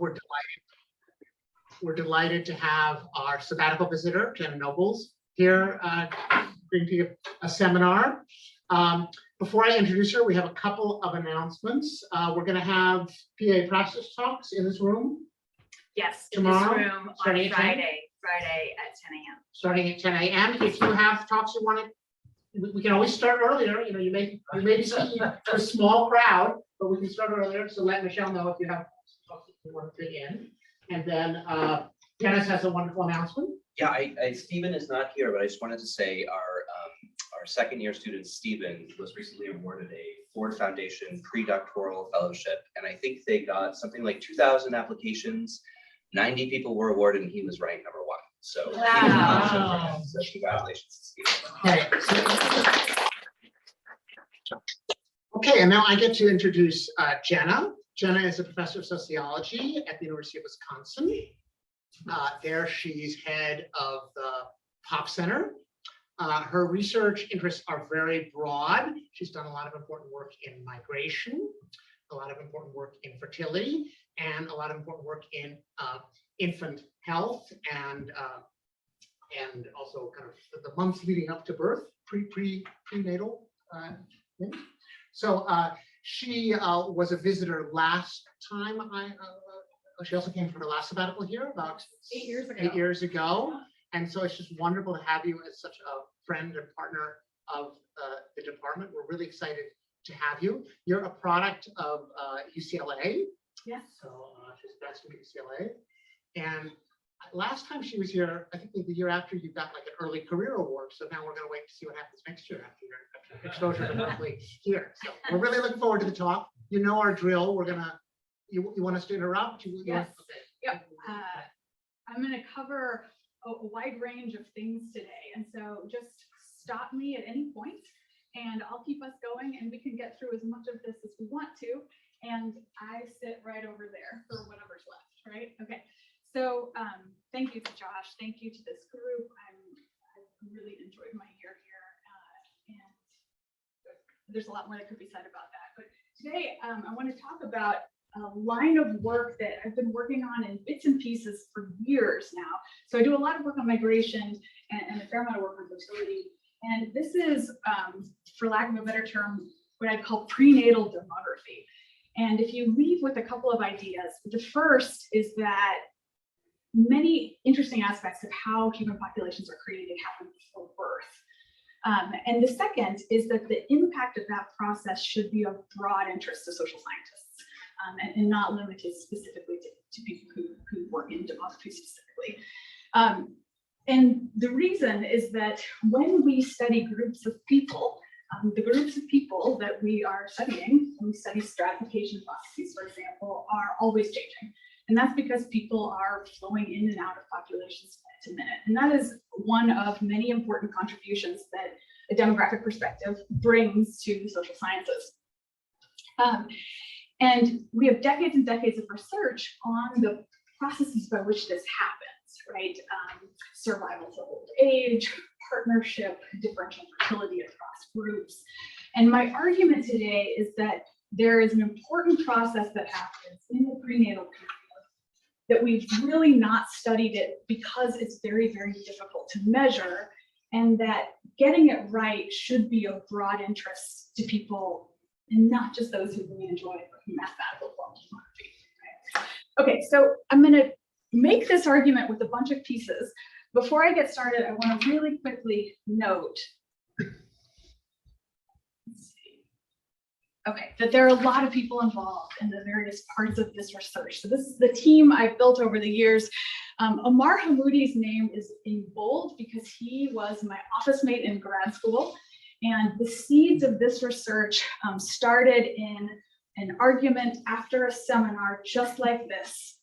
We're delighted to have our sabbatical visitor, Jenna Nobles, here bringing to you a seminar. Before I introduce her, we have a couple of announcements. We're going to have PA practice talks in this room. Yes, tomorrow, in this room on Friday at 10 a.m. Starting at 10 a.m. If you have talks you want to, we can always start earlier. You know, you may be seeing a small crowd, but we can start earlier. So let Michelle know if you have talks that you want to fit in. And then Dennis has a wonderful announcement. Yeah, Stephen is not here, but I just wanted to say our second year student, Stephen, was recently awarded a Ford Foundation pre-doctoral fellowship. And I think they got something like 2,000 applications, 90 people were awarded, and he was ranked #1. So, wow. So congratulations to Stephen. Okay, and now I get to introduce Jenna. Jenna is a professor of sociology at the University of Wisconsin. There she's head of the Pop Center. Her research interests are very broad. She's done a lot of important work in migration, a lot of important work in fertility, and a lot of important work in infant health and also kind of the months leading up to birth, prenatal things. So she was a visitor last time. She also came for her last sabbatical here about 8 years ago. 8 years ago. And so it's just wonderful to have you as such a friend and partner of the department. We're really excited to have you. You're a product of UCLA. Yes. So she's a graduate at UCLA. And last time she was here, I think the year after, you got like an early career award. So now we're going to wait to see what happens next year after your exposure to Berkeley here. So we're really looking forward to the talk. You know our drill. We're going to, you want us to interrupt? Yes. Okay. Yep. I'm going to cover a wide range of things today. And so just stop me at any point and I'll keep us going and we can get through as much of this as we want to. And I sit right over there for whatever's left, right? Okay. So thank you to Josh. Thank you to this group. I've really enjoyed my year here. And there's a lot more that could be said about that. But today I want to talk about a line of work that I've been working on in bits and pieces for years now. So I do a lot of work on migration and a fair amount of work on fertility. And this is, for lack of a better term, what I call prenatal demography. And if you leave with a couple of ideas, the first is that many interesting aspects of how human populations are created happen before birth. And the second is that the impact of that process should be of broad interest to social scientists. And not limited specifically to people who work in demography specifically. And the reason is that when we study groups of people, the groups of people that we are studying, when we study stratification processes, for example, are always changing. And that's because people are flowing in and out of populations minute to minute. And that is one of many important contributions that a demographic perspective brings to the social sciences. And we have decades and decades of research on the processes by which this happens, right? Survival to old age, partnership, differential fertility across groups. And my argument today is that there is an important process that happens in the prenatal period that we've really not studied it because it's very, very difficult to measure, and that getting it right should be of broad interest to people and not just those who really enjoy mathematical forms of demography. Right? Okay, so I'm going to make this argument with a bunch of pieces. Before I get started, I want to really quickly note that there are a lot of people involved in the various parts of this research. So this is the team I've built over the years. Omar Hamoudi's name is in bold because he was my office mate in grad school. And the seeds of this research started in an argument after a seminar just like this.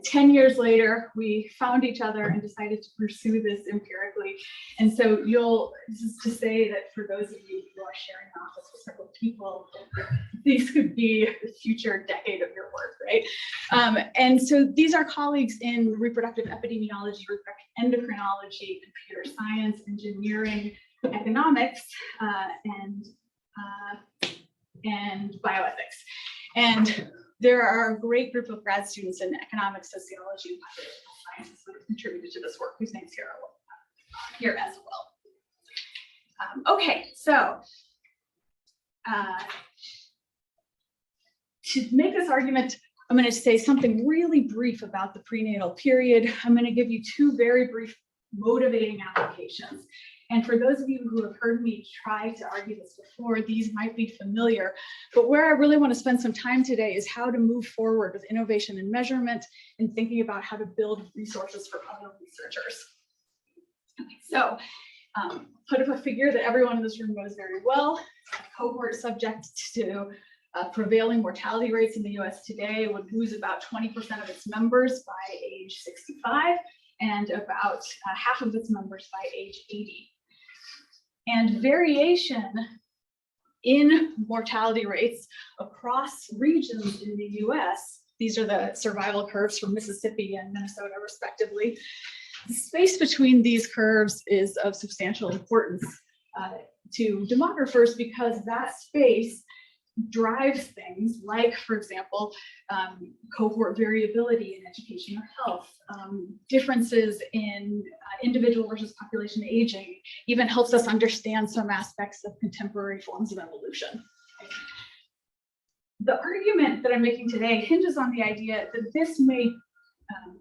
10 years later, we found each other and decided to pursue this empirically. And so this is to say that for those of you who are sharing an office with several people, these could be the future decade of your work, right? And so these are colleagues in reproductive epidemiology, reproductive endocrinology, computer science, engineering, economics, and bioethics. And there are a great group of grad students in economics, sociology, and population sciences that have contributed to this work, whose names here as well. Okay, so to make this argument, I'm going to say something really brief about the prenatal period. I'm going to give you two very brief motivating applications. And for those of you who have heard me try to argue this before, these might be familiar. But where I really want to spend some time today is how to move forward with innovation and measurement and thinking about how to build resources for other researchers. Okay, so put up a figure that everyone in this room knows very well. A cohort subject to prevailing mortality rates in the US today would lose about 20% of its members by age 65 and about half of its members by age 80. And variation in mortality rates across regions in the US, these are the survival curves from Mississippi and Minnesota respectively. The space between these curves is of substantial importance to demographers because that space drives things like, for example, cohort variability in education or health, differences in individual versus population aging, even helps us understand some aspects of contemporary forms of evolution. The argument that I'm making today hinges on the idea that this may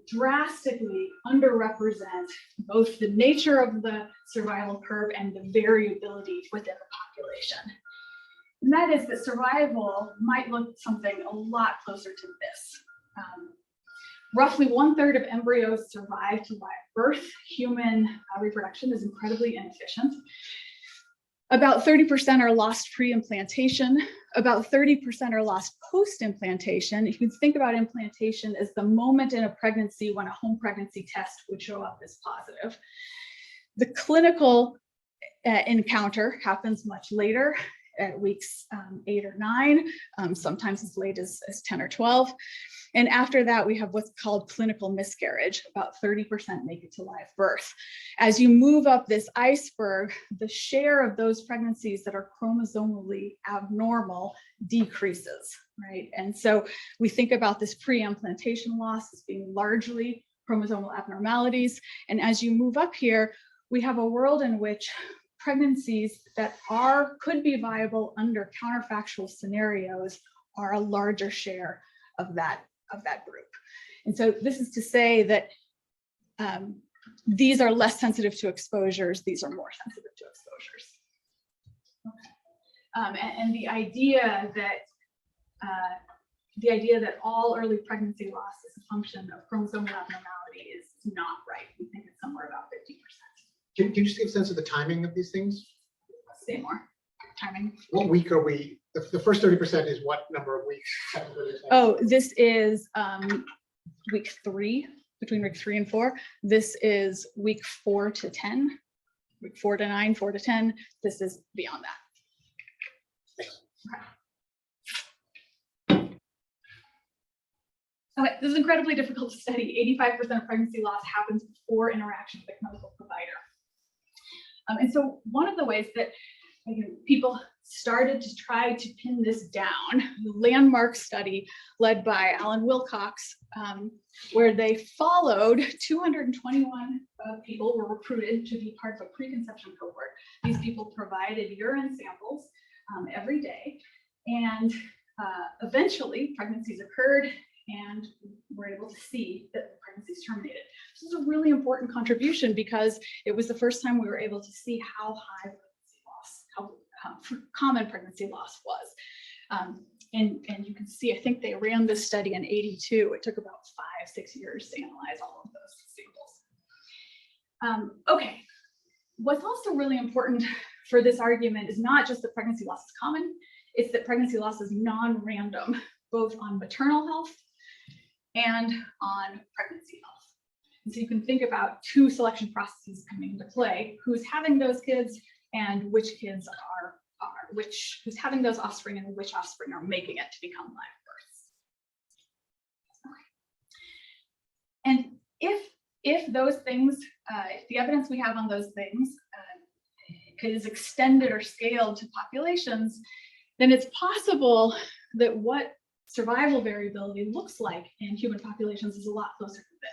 drastically underrepresent both the nature of the survival curve and the variability within the population. And that is that survival might look something a lot closer to this. Roughly 1/3 of embryos survive to live birth. Human reproduction is incredibly inefficient. About 30% are lost pre-implantation. About 30% are lost post-implantation. If you think about implantation as the moment in a pregnancy when a home pregnancy test would show up as positive. The clinical encounter happens much later, at weeks 8 or 9, sometimes as late as 10 or 12. And after that, we have what's called clinical miscarriage. About 30% make it to live birth. As you move up this iceberg, the share of those pregnancies that are chromosomally abnormal decreases, right? And so we think about this pre-implantation loss as being largely chromosomal abnormalities. And as you move up here, we have a world in which pregnancies that could be viable under counterfactual scenarios are a larger share of that group. And so this is to say that these are less sensitive to exposures, these are more sensitive to exposures. Okay. And the idea that all early pregnancy loss is a function of chromosomal abnormality is not right. We think it's somewhere about 50%. Can you just give a sense of the timing of these things? Say more. Timing. What week are we? The first 30% is what number of weeks? Oh, this is week 3, between week 3 and 4. This is week 4 to 10, week 4 to 9, 4 to 10. This is beyond that. Okay, this is incredibly difficult to study. 85% of pregnancy loss happens before interaction with a clinical provider. And so one of the ways that people started to try to pin this down, the landmark study led by Alan Wilcox, where they followed 221 people were recruited to be part of a preconception cohort. These people provided urine samples every day, and eventually pregnancies occurred and we're able to see that the pregnancy is terminated. This is a really important contribution because it was the first time we were able to see how high pregnancy loss, how common pregnancy loss was. And you can see, I think they ran this study in '82. It took about 5-6 years to analyze all of those samples. Okay, what's also really important for this argument is not just that pregnancy loss is common, it's that pregnancy loss is non-random, both on maternal health and on pregnancy health. And so you can think about 2 selection processes coming into play: who's having those kids and which kids who's having those offspring and which offspring are making it to become live births. Okay. And if those things, if the evidence we have on those things is extended or scaled to populations, then it's possible that what survival variability looks like in human populations is a lot closer to this.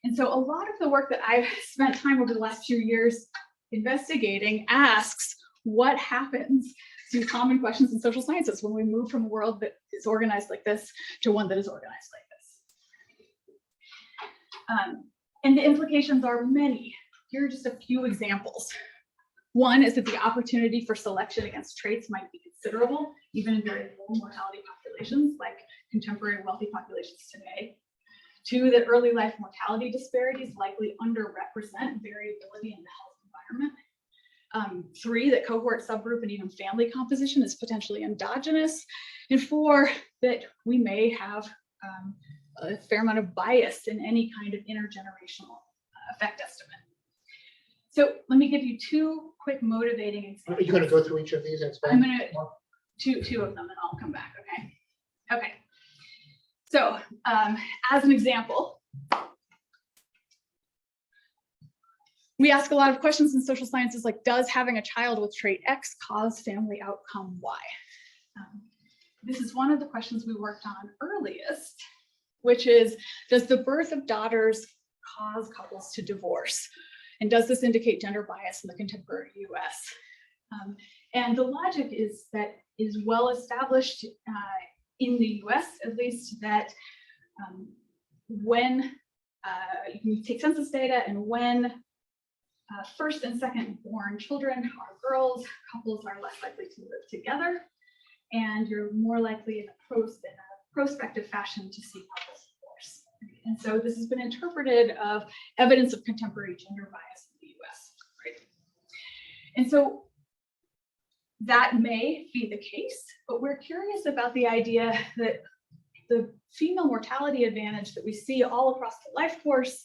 And so a lot of the work that I've spent time over the last few years investigating asks what happens to common questions in social sciences when we move from a world that is organized like this to one that is organized like this. And the implications are many. Here are just a few examples. One is that the opportunity for selection against traits might be considerable, even in very low mortality populations like contemporary wealthy populations today. Two, that early life mortality disparities likely underrepresent variability in the health environment. Three, that cohort, subgroup, and even family composition is potentially endogenous. And four, that we may have a fair amount of bias in any kind of intergenerational effect estimate. So let me give you two quick motivating examples. Are you going to go through each of these and explain? I'm going to two of them and I'll come back, okay? Okay. So as an example, we ask a lot of questions in social sciences like, does having a child with trait X cause family outcome Y? This is one of the questions we worked on earliest, which is, does the birth of daughters cause couples to divorce? And does this indicate gender bias in the contemporary US? And the logic is that is well established in the US, at least, that when you can take census data and when first and second born children are girls, couples are less likely to live together, and you're more likely in a prospective fashion to see couples divorce. And so this has been interpreted of evidence of contemporary gender bias in the US, right? And so that may be the case, but we're curious about the idea that the female mortality advantage that we see all across the life course,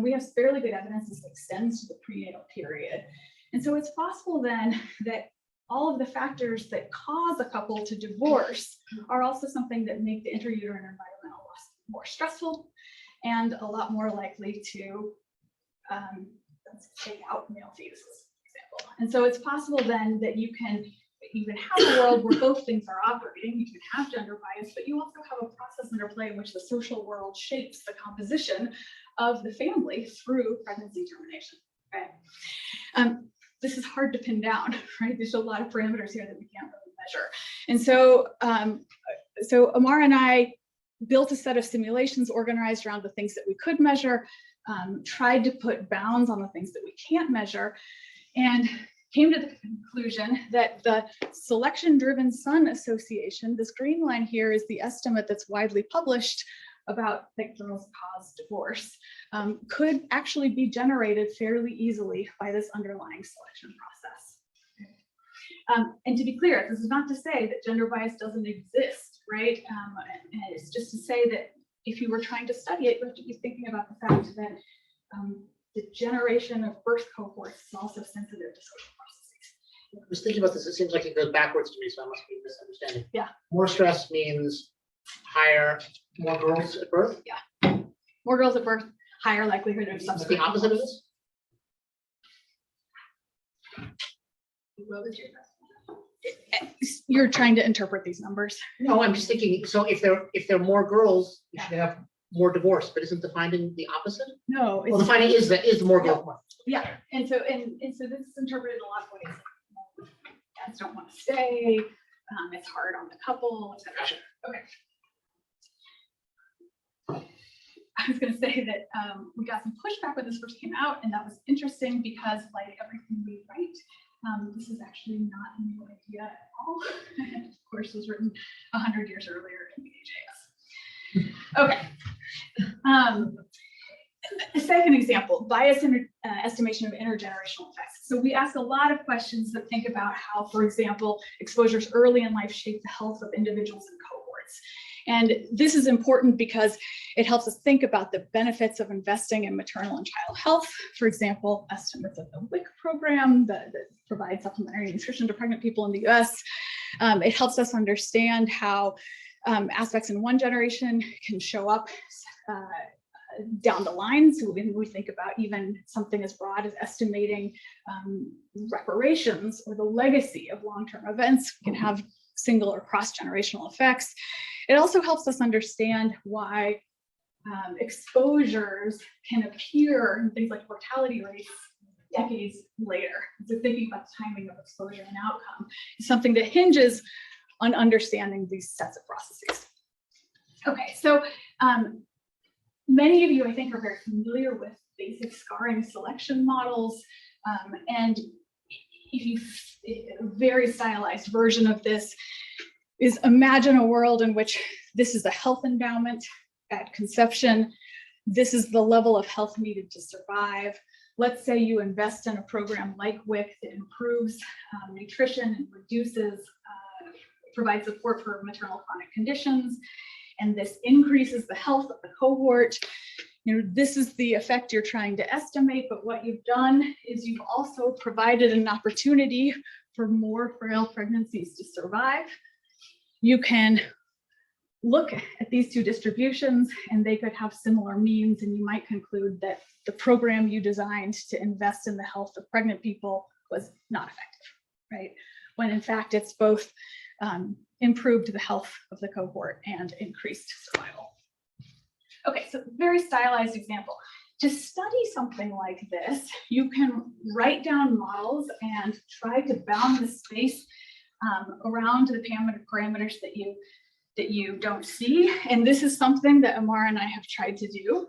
we have fairly good evidence this extends to the prenatal period. And so it's possible then that all of the factors that cause a couple to divorce are also something that make the intrauterine environmental loss more stressful and a lot more likely to take out male fetuses, for example. And so it's possible then that you can have a world where both things are operating. You can have gender bias, but you also have a process interplay in which the social world shapes the composition of the family through pregnancy termination. Okay? This is hard to pin down, right? There's a lot of parameters here that we can't really measure. And so, so Amara and I built a set of simulations organized around the things that we could measure, tried to put bounds on the things that we can't measure, and came to the conclusion that the selection-driven son association, this green line here is the estimate that's widely published about that girls cause divorce, could actually be generated fairly easily by this underlying selection process. And to be clear, this is not to say that gender bias doesn't exist, right? And it's just to say that if you were trying to study it, you have to be thinking about the fact that the generation of birth cohorts is also sensitive to social processes. I was thinking about this. It seems like it goes backwards to me, so I must be misunderstanding. Yeah. More stress means more girls at birth? Yeah. More girls at birth, higher likelihood of What's subsequent. the opposite of this? You're trying to interpret these numbers. No, I'm just thinking, so if there are more girls, you should have more divorce, but isn't the finding the opposite? No, Well, the finding is that the more girls. yeah, and so this is interpreted in a lot of ways. Dads don't want to stay. It's hard on the couple, etc. Okay. I was going to say that we got some pushback when this first came out, and that was interesting because, like everything we write, this is actually not a new idea at all. And of course, it was written 100 years earlier in the AJS. Okay. The second example, bias estimation of intergenerational effects. So we ask a lot of questions that think about how, for example, exposures early in life shape the health of individuals and cohorts. And this is important because it helps us think about the benefits of investing in maternal and child health. For example, estimates of the WIC program that provides supplementary nutrition to pregnant people in the US. It helps us understand how aspects in one generation can show up down the line. So when we think about even something as broad as estimating reparations or the legacy of long-term events, we can have single or cross-generational effects. It also helps us understand why exposures can appear in things like mortality rates decades later. So thinking about the timing of exposure and outcome is something that hinges on understanding these sets of processes. Okay, so many of you, I think, are very familiar with basic scarring selection models. And if you, a very stylized version of this is imagine a world in which this is a health endowment at conception. This is the level of health needed to survive. Let's say you invest in a program like WIC that improves nutrition and reduces, provides support for maternal chronic conditions, and this increases the health of the cohort. You know, this is the effect you're trying to estimate, but what you've done is you've also provided an opportunity for more frail pregnancies to survive. You can look at these two distributions and they could have similar means, and you might conclude that the program you designed to invest in the health of pregnant people was not effective, right? When in fact it's both improved the health of the cohort and increased survival. Okay, so very stylized example. To study something like this, you can write down models and try to bound the space around the parameters that you don't see. And this is something that Amara and I have tried to do.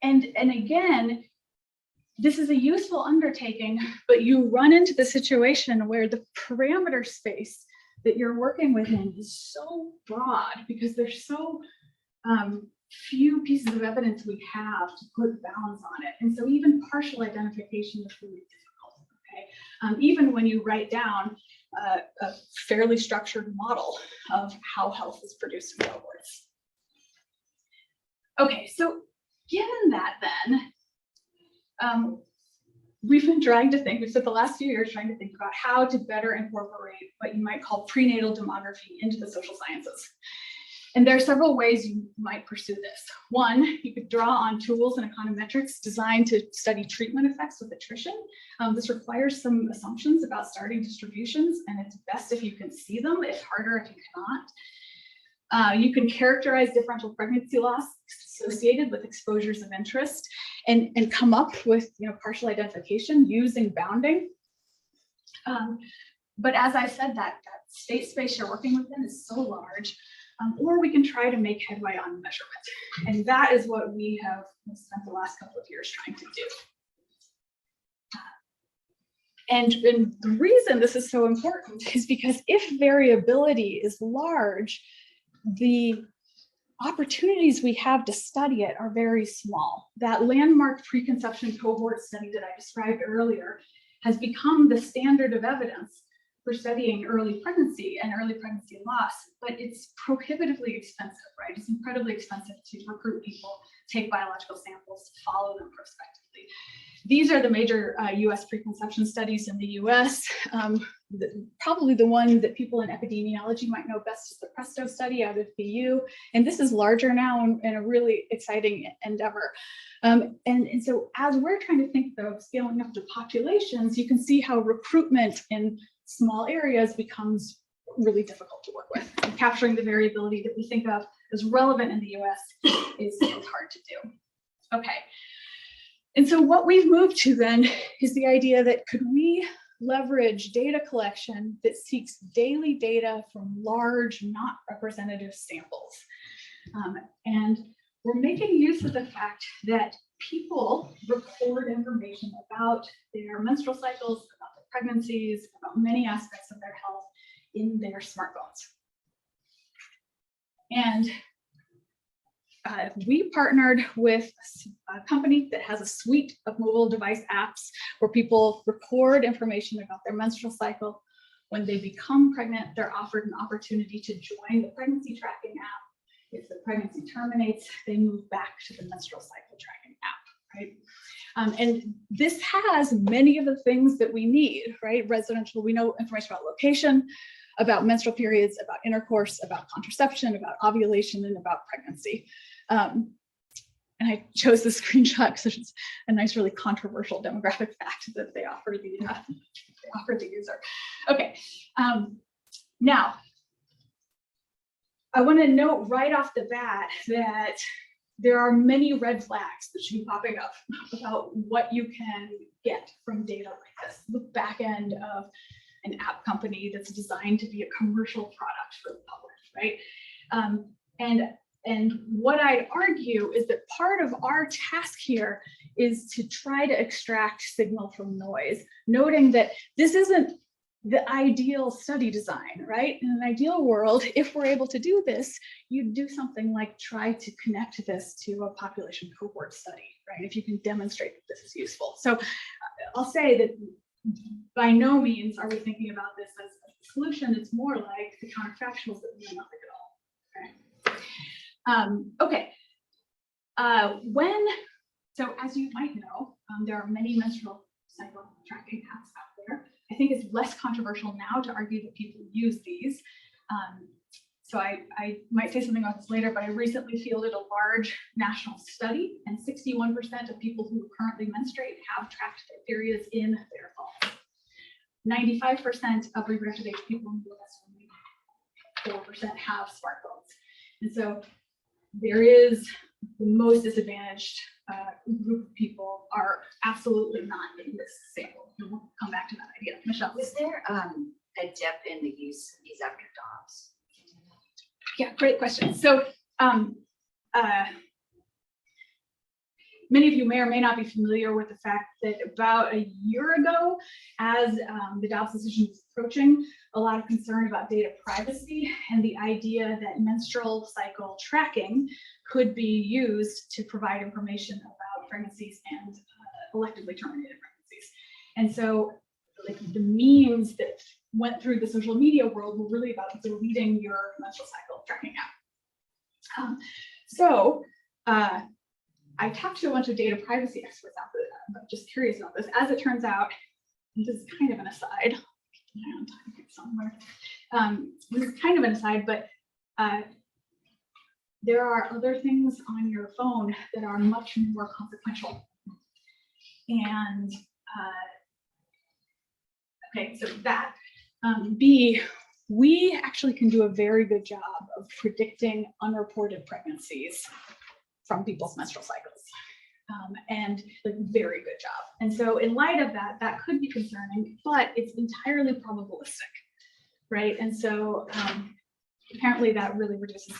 And again, this is a useful undertaking, but you run into the situation where the parameter space that you're working within is so broad because there's so few pieces of evidence we have to put bounds on it. And so even partial identification is really difficult, okay? Even when you write down a fairly structured model of how health is produced in cohorts. Okay, so given that then, we've been trying to think, we've spent the last few years trying to think about how to better incorporate what you might call prenatal demography into the social sciences. And there are several ways you might pursue this. One, you could draw on tools and econometrics designed to study treatment effects with attrition. This requires some assumptions about starting distributions, and it's best if you can see them. It's harder if you cannot. You can characterize differential pregnancy loss associated with exposures of interest and come up with, you know, partial identification using bounding. But as I said, that state space you're working within is so large. Or we can try to make headway on measurement. And that is what we have spent the last couple of years trying to do. And the reason this is so important is because if variability is large, the opportunities we have to study it are very small. That landmark preconception cohort study that I described earlier has become the standard of evidence for studying early pregnancy and early pregnancy loss, but it's prohibitively expensive, right? It's incredibly expensive to recruit people, take biological samples, follow them prospectively. These are the major US preconception studies in the US. Probably the one that people in epidemiology might know best is the PRESTO study out of BU. And this is larger now and a really exciting endeavor. And so as we're trying to think of scaling up to populations, you can see how recruitment in small areas becomes really difficult to work with. And capturing the variability that we think of as relevant in the US is hard to do. Okay. And so what we've moved to then is the idea that could we leverage data collection that seeks daily data from large, not representative samples. And we're making use of the fact that people record information about their menstrual cycles, about their pregnancies, about many aspects of their health in their smartphones. And we partnered with a company that has a suite of mobile device apps where people record information about their menstrual cycle. When they become pregnant, they're offered an opportunity to join the pregnancy tracking app. If the pregnancy terminates, they move back to the menstrual cycle tracking app, right? And this has many of the things that we need, right? Residential, we know information about location, about menstrual periods, about intercourse, about contraception, about ovulation, and about pregnancy. And I chose this screenshot because it's a nice, really controversial demographic fact that they offer the user. Okay. Now, I want to note right off the bat that there are many red flags that should be popping up about what you can get from data like this, the back end of an app company that's designed to be a commercial product for the public, right? And what I'd argue is that part of our task here is to try to extract signal from noise, noting that this isn't the ideal study design, right? In an ideal world, if we're able to do this, you'd do something like try to connect this to a population cohort study, right? If you can demonstrate that this is useful. So I'll say that by no means are we thinking about this as a solution. It's more like the counterfactuals that we know nothing at all, okay? So as you might know, there are many menstrual cycle tracking apps out there. I think it's less controversial now to argue that people use these. So I might say something about this later, but I recently fielded a large national study, and 61% of people who currently menstruate have tracked their periods in their phone. 95% of reproductive age people in the US, only 4% have smartphones. And so there is the most disadvantaged group of people are absolutely not in this sample. And we'll come back to that idea. Michelle. Was there a dip in the use of these after DOPS? Yeah, great question. So many of you may or may not be familiar with the fact that about a year ago, as the DOPS decision was approaching, a lot of concern about data privacy and the idea that menstrual cycle tracking could be used to provide information about pregnancies and electively terminated pregnancies. And so like the memes that went through the social media world were really about deleting your menstrual cycle tracking app. I talked to a bunch of data privacy experts out there. I'm just curious about this. As it turns out, this is kind of an aside. Somewhere. This is kind of an aside, but there are other things on your phone that are much more consequential. And okay, so that B, we actually can do a very good job of predicting unreported pregnancies from people's menstrual cycles, and like very good job. And so in light of that, that could be concerning, but it's entirely probabilistic, right? And so apparently that really reduces.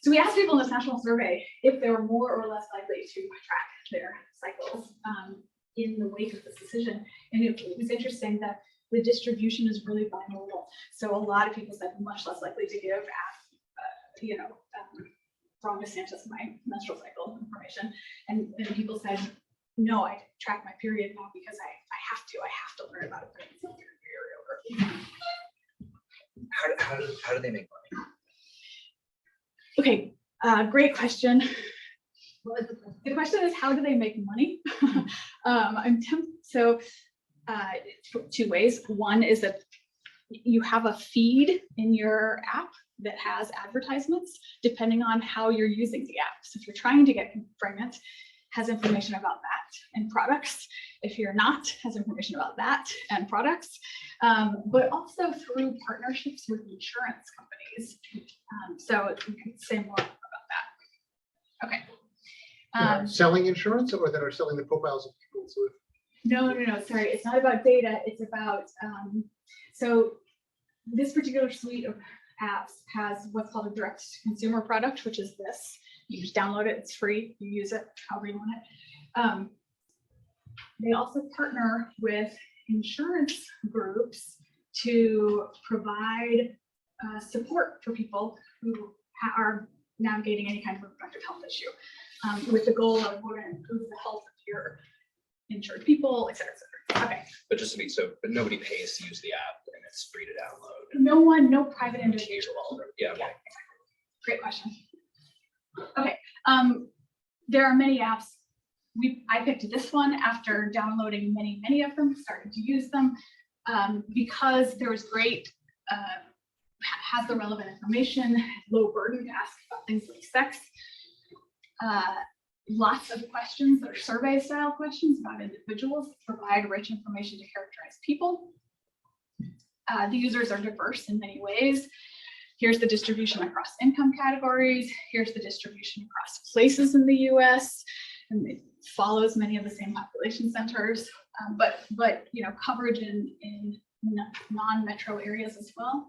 So we asked people in this national survey if they were more or less likely to track their cycles in the wake of this decision. And it was interesting that the distribution is really binodal. So a lot of people said much less likely to give Ron DeSantis my menstrual cycle information. And then people said, no, I track my period now because I have to learn about it. How do they make money? Okay, great question. The question is, how do they make money? Two ways. One is that you have a feed in your app that has advertisements depending on how you're using the app. So if you're trying to get pregnant, has information about that and products. If you're not, has information about that and products, but also through partnerships with insurance companies. So you can say more about that. Okay. That are selling insurance, or that are selling the profiles of people? No, sorry. It's not about data. It's about, so this particular suite of apps has what's called a direct consumer product, which is this. You just download it, it's free, you use it however you want it. They also partner with insurance groups to provide support for people who are navigating any kind of reproductive health issue, with the goal of we're going to improve the health of your insured people, et cetera, et cetera. Okay. But just to be but nobody pays to use the app, and it's free to download. No private individual. Yeah. Okay. Great question. Okay. There are many apps. I picked this one after downloading many of them, started to use them, because there was great, has the relevant information, low burden to ask about things like sex. Lots of questions that are survey style questions about individuals, provide rich information to characterize people. The users are diverse in many ways. Here's the distribution across income categories. Here's the distribution across places in the US. And it follows many of the same population centers, but coverage in non-metro areas as well.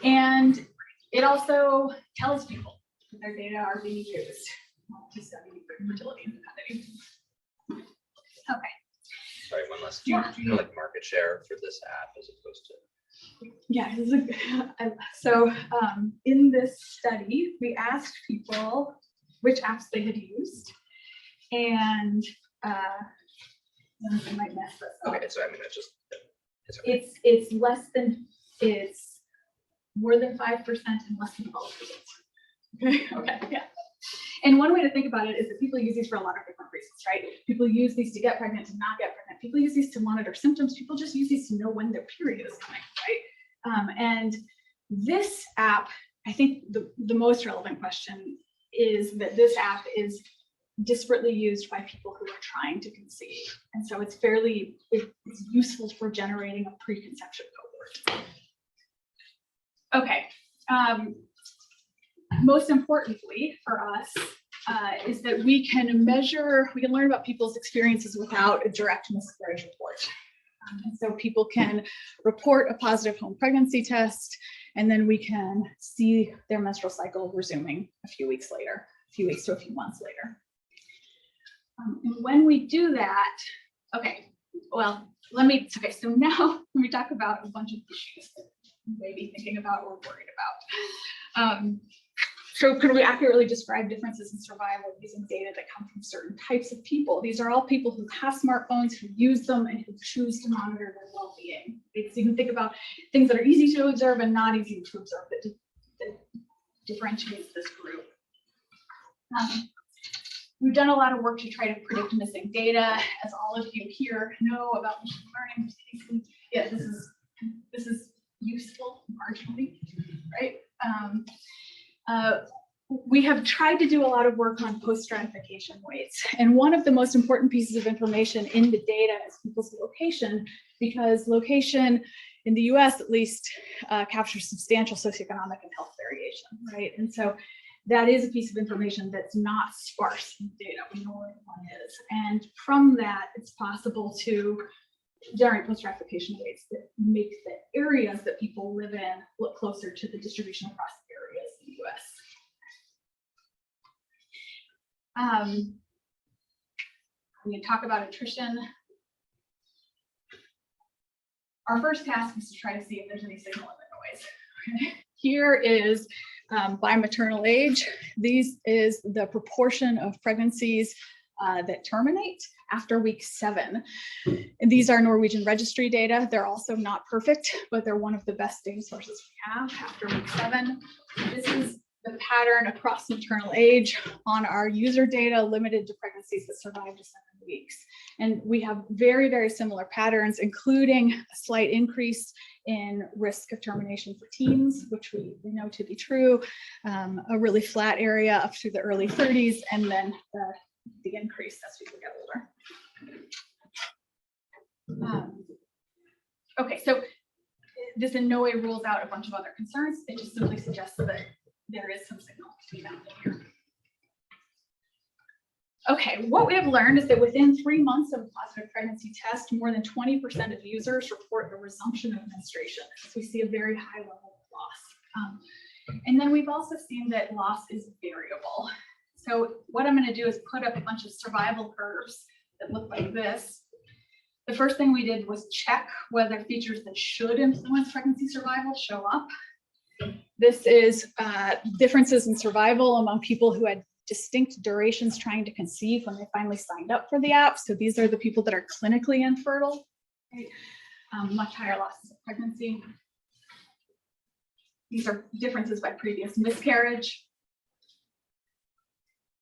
And it also tells people that their data are being used to study fertility and fecundity. Okay. Sorry, one last. Do you know like market share for this app as opposed to? Yeah, so in this study, we asked people which apps they had used, and I might mess this up. Okay, so I mean, it's okay. It's more than 5% and less than 12%. Okay, yeah. And one way to think about it is that people use these for a lot of different reasons, right? People use these to get pregnant, to not get pregnant. People use these to monitor symptoms. People just use these to know when their period is coming, right? And this app, I think the most relevant question is that this app is disparately used by people who are trying to conceive. And so it's useful for generating a preconception cohort. Okay. Most importantly for us is that we can learn about people's experiences without a direct miscarriage report. And so people can report a positive home pregnancy test, and then we can see their menstrual cycle resuming a few weeks to a few months later. And when we do that, so now let me talk about a bunch of issues that you may be thinking about or worried about. So can we accurately describe differences in survival using data that come from certain types of people? These are all people who have smartphones, who use them, and who choose to monitor their well-being. So you can think about things that are easy to observe and not easy to observe that differentiates this group. We've done a lot of work to try to predict missing data, as all of you here know about machine learning. Yeah, this is useful marginally, right? We have tried to do a lot of work on post-stratification weights. And one of the most important pieces of information in the data is people's location, because location in the US at least captures substantial socioeconomic and health variation, right? And so that is a piece of information that's not sparse in data. We know what one is. And from that, it's possible to generate post-stratification weights that make the areas that people live in look closer to the distribution across areas in the US. We can talk about attrition. Our first task is to try to see if there's any signal in the noise. Here is by maternal age. This is the proportion of pregnancies that terminate after week 7. And these are Norwegian registry data. They're also not perfect, but they're one of the best data sources we have after week 7. This is the pattern across maternal age on our user data limited to pregnancies that survive to 7 weeks. And we have very, very similar patterns, including a slight increase in risk of termination for teens, which we know to be true, a really flat area up to the early 30s, and then the increase as people get older. Okay, so this in no way rules out a bunch of other concerns. It just simply suggests that there is some signal to be found in here. Okay, what we have learned is that within 3 months of a positive pregnancy test, more than 20% of users report a resumption of menstruation. So we see a very high level of loss. And then we've also seen that loss is variable. So what I'm going to do is put up a bunch of survival curves that look like this. The first thing we did was check whether features that should influence pregnancy survival show up. This is differences in survival among people who had distinct durations trying to conceive when they finally signed up for the app. So these are the people that are clinically infertile, right? Much higher losses of pregnancy. These are differences by previous miscarriage.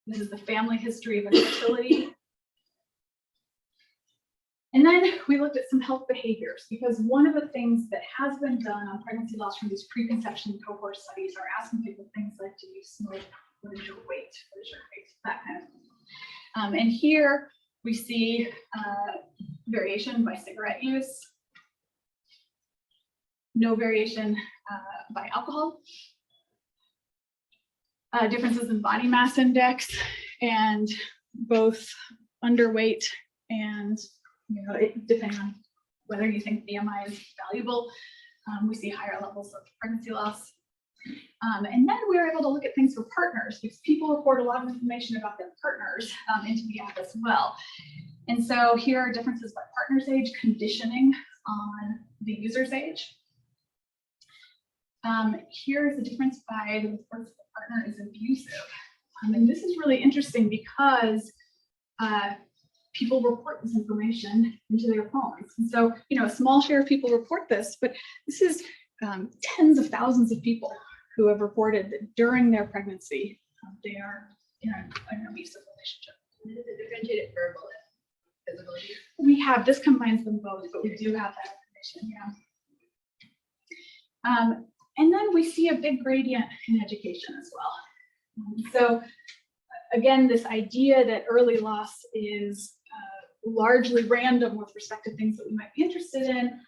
This is the family history of infertility. And then we looked at some health behaviors, because one of the things that has been done on pregnancy loss from these preconception cohort studies are asking people things like, do you smoke? What is your weight? What is your weight? That kind of thing. And here we see variation by cigarette use. no variation by alcohol. Differences in body mass index, and both underweight and, depending on whether you think BMI is valuable, we see higher levels of pregnancy loss. And then we were able to look at things for partners, because people report a lot of information about their partners into the app as well. And so here are differences by partner's age, conditioning on the user's age. Here is the difference by the reports that the partner is abusive. And this is really interesting because people report this information into their phones. And so, a small share of people report this, but this is tens of thousands of people who have reported that during their pregnancy, they are in an abusive relationship. Is it differentiated verbal and physical abuse? We have, this combines them both, but we do have that information, yeah. And then we see a big gradient in education as well. So again, this idea that early loss is largely random with respect to things that we might be interested in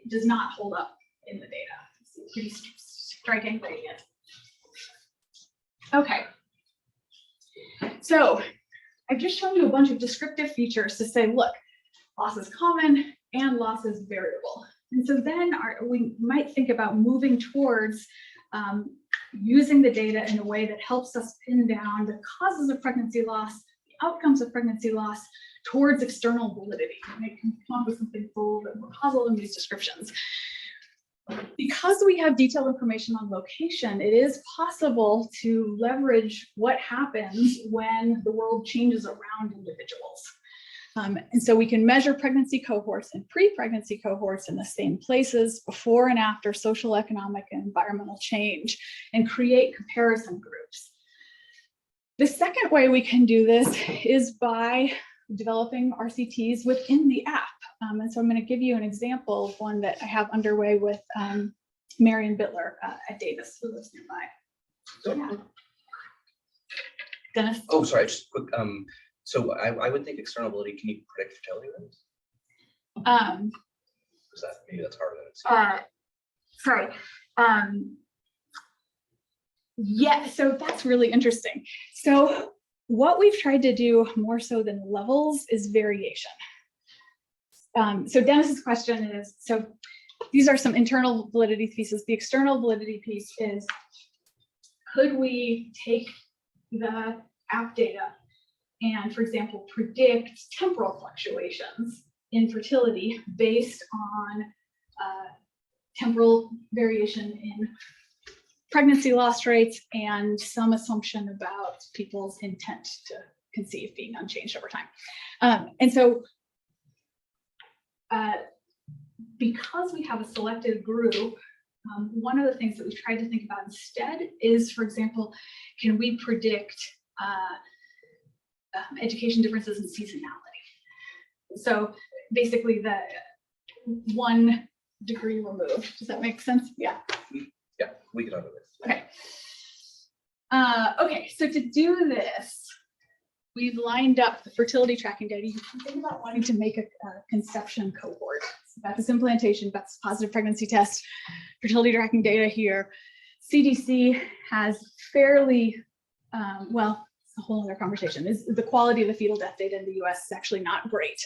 does not hold up in the data. It's a pretty striking gradient. Okay. So I've just shown you a bunch of descriptive features to say, look, loss is common and loss is variable. And so then we might think about moving towards using the data in a way that helps us pin down the causes of pregnancy loss, the outcomes of pregnancy loss, towards external validity. And it can come up with something a little bit more causal in these descriptions. Because we have detailed information on location, it is possible to leverage what happens when the world changes around individuals. And so we can measure pregnancy cohorts and pre-pregnancy cohorts in the same places before and after social, economic, and environmental change, and create comparison groups. The second way we can do this is by developing RCTs within the app. And so I'm going to give you an example of one that I have underway with Marion Bittler at Davis, who lives nearby. Yeah. Dennis? Oh, sorry, just quick. So I would think external validity, can you predict fertility rates? Is that, maybe that's harder than it seems. Sorry. Yeah, so that's really interesting. So what we've tried to do more so than levels is variation. So Dennis's question is, so these are some internal validity pieces. The external validity piece is, could we take the app data and, for example, predict temporal fluctuations in fertility based on temporal variation in pregnancy loss rates and some assumption about people's intent to conceive being unchanged over time. And so because we have a selected group, one of the things that we tried to think about instead is, for example, can we predict education differences in seasonality? So basically the 1 degree removed. Does that make sense? Yeah. Yeah, we can handle this. Okay. Okay, so to do this, we've lined up the fertility tracking data. You can think about wanting to make a conception cohort. So that's implantation, that's positive pregnancy test, fertility tracking data here. CDC has fairly, well, it's a whole other conversation. Is the quality of the fetal death data in the US is actually not great,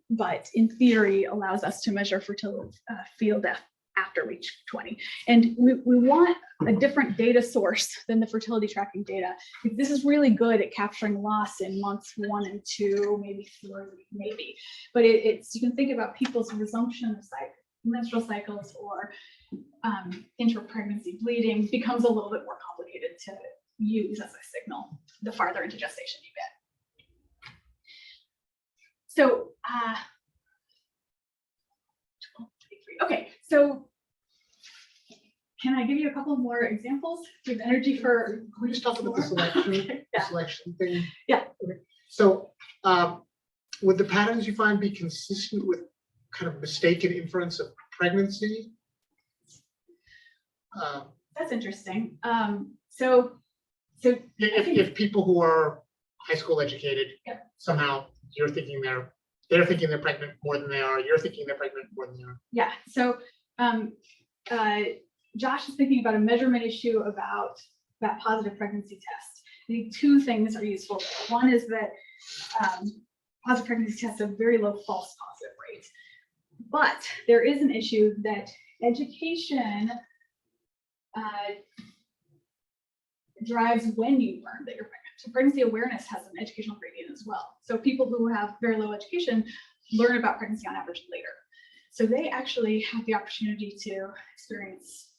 but in theory allows us to measure fertility fetal death after week 20. And we want a different data source than the fertility tracking data. This is really good at capturing loss in months 1 and 2, maybe 3, maybe. But it's, you can think about people's resumption of menstrual cycles or intra-pregnancy bleeding becomes a little bit more complicated to use as a signal the farther into gestation you get. So, okay, so can I give you a couple more examples? Do you have energy for? Can we just talk about the selection, Yeah. selection thing? Yeah. Okay. So would the patterns you find be consistent with kind of mistaken inference of pregnancy? That's interesting. So If people who are high school educated, yeah, somehow you're thinking they're thinking they're pregnant more than they are, you're thinking they're pregnant more than they are. yeah. So Josh is thinking about a measurement issue about that positive pregnancy test. I think two things are useful. One is that positive pregnancy tests have very low false positive rates, but there is an issue that education drives when you learn that you're pregnant. So pregnancy awareness has an educational gradient as well. So people who have very low education learn about pregnancy on average later. So they actually have the opportunity to experience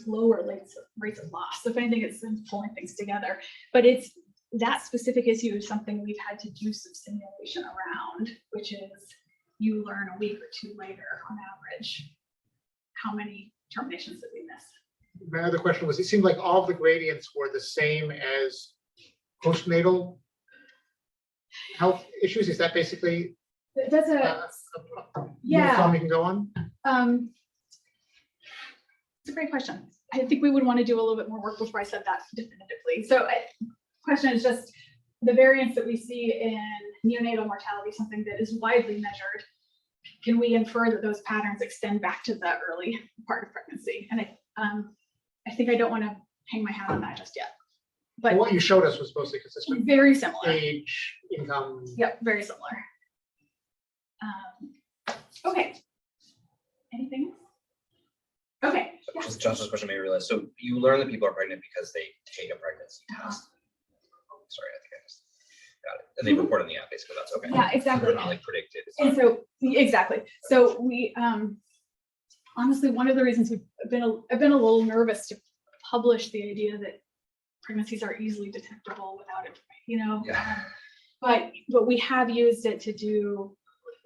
lower rates of loss. So if anything, it's pulling things together. But it's that specific issue is something we've had to do some simulation around, which is you learn a week or two later on average how many terminations did we miss. My other question was, it seemed like all of the gradients were the same as postnatal health issues. Is that basically That's uniform you can go on? It's a great question. I think we would want to do a little bit more work before I said that definitively. So question is just the variance that we see in neonatal mortality, something that is widely measured. Can we infer that those patterns extend back to the early part of pregnancy? And I think I don't want to hang my hat on that just yet. But Well, what you showed us was mostly consistent. very similar. Age, income. Yep, very similar. Okay. Anything else? Okay. Yeah. Just Josh's question made me realize. So you learn that people are pregnant because they take a pregnancy test. Sorry, I think I just got it. And they report on the app, basically. That's okay. Yeah, So exactly. they're not like predicted. It's And not- so, exactly. So we, honestly, one of the reasons I've been a little nervous to publish the idea that pregnancies are easily detectable without information, you know? Yeah. But we have used it to do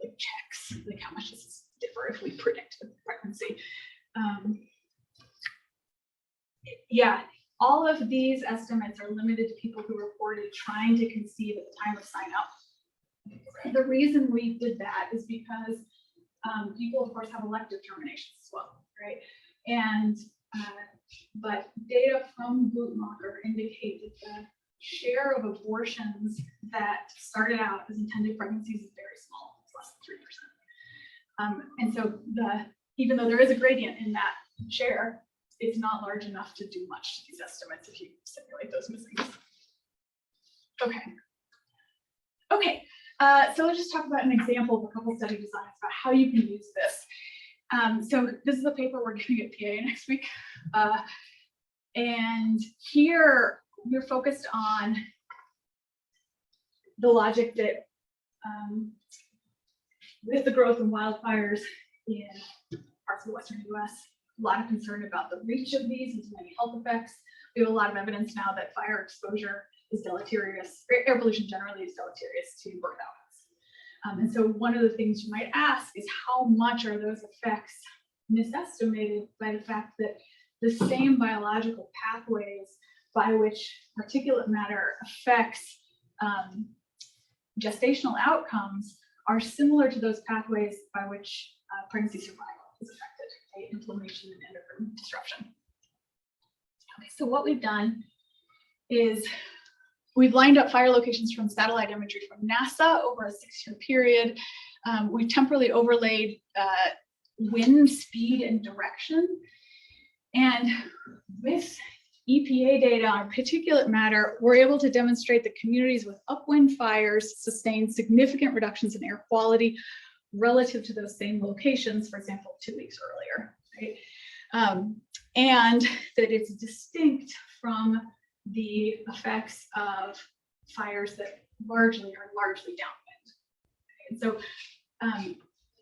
like checks, like how much does this differ if we predict the pregnancy. Yeah, all of these estimates are limited to people who reported trying to conceive at the time of sign up. The reason we did that is because people, of course, have elective terminations as well, right? And but data from Guttmacher indicate that the share of abortions that started out as intended pregnancies is very small, it's less than 3%. And so even though there is a gradient in that share, it's not large enough to do much to these estimates if you simulate those missings. Okay, so let's just talk about an example of a couple study designs about how you can use this. So this is a paper we're giving at PA next week. And here we're focused on the logic that with the growth of wildfires in parts of the Western US, a lot of concern about the reach of these and many health effects. We have a lot of evidence now that fire exposure is deleterious, air pollution generally is deleterious to birth outcomes. And so one of the things you might ask is how much are those effects misestimated by the fact that the same biological pathways by which particulate matter affects gestational outcomes are similar to those pathways by which pregnancy survival is affected, right? Inflammation and endocrine disruption. Okay, so what we've done is we've lined up fire locations from satellite imagery from NASA over a 6-year period. We temporally overlaid wind speed and direction. And with EPA data on particulate matter, we're able to demonstrate that communities with upwind fires sustain significant reductions in air quality relative to those same locations, for example, 2 weeks earlier, right? And that it's distinct from the effects of fires that are largely downwind. And so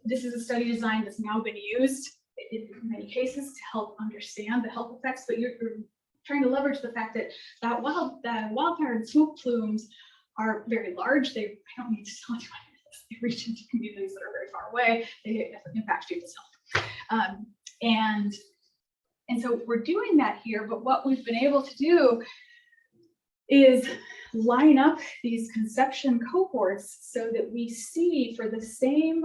this is a study design that's now been used in many cases to help understand the health effects, but you're trying to leverage the fact that wildfire and smoke plumes are very large. I don't need to tell you this. They reach into communities that are very far away. They impact people's health. And so we're doing that here, but what we've been able to do is line up these conception cohorts so that we see for the same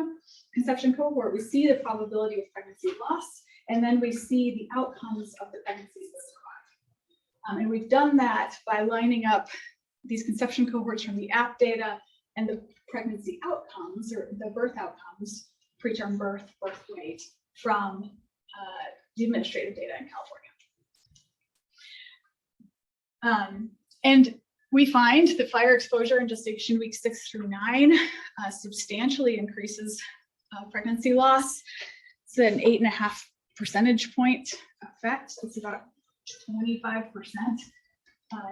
conception cohort, we see the probability of pregnancy loss, and then we see the outcomes of the pregnancies that survive. And we've done that by lining up these conception cohorts from the app data and the pregnancy outcomes or the birth outcomes, preterm birth, birth weight from the administrative data in California. And we find that fire exposure in gestation week 6 through 9 substantially increases pregnancy loss. It's an 8.5 percentage point effect. It's about 25%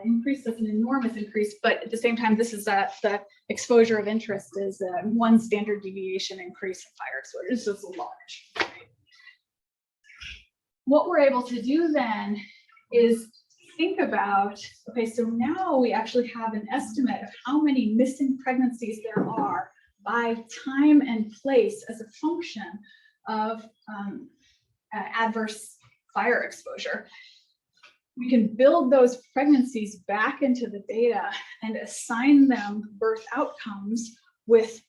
increase. That's an enormous increase, but at the same time, this is the exposure of interest is 1 standard deviation increase in fire exposure. This is large. Right? What we're able to do then is think about, okay, so now we actually have an estimate of how many missing pregnancies there are by time and place as a function of adverse fire exposure. We can build those pregnancies back into the data and assign them birth outcomes with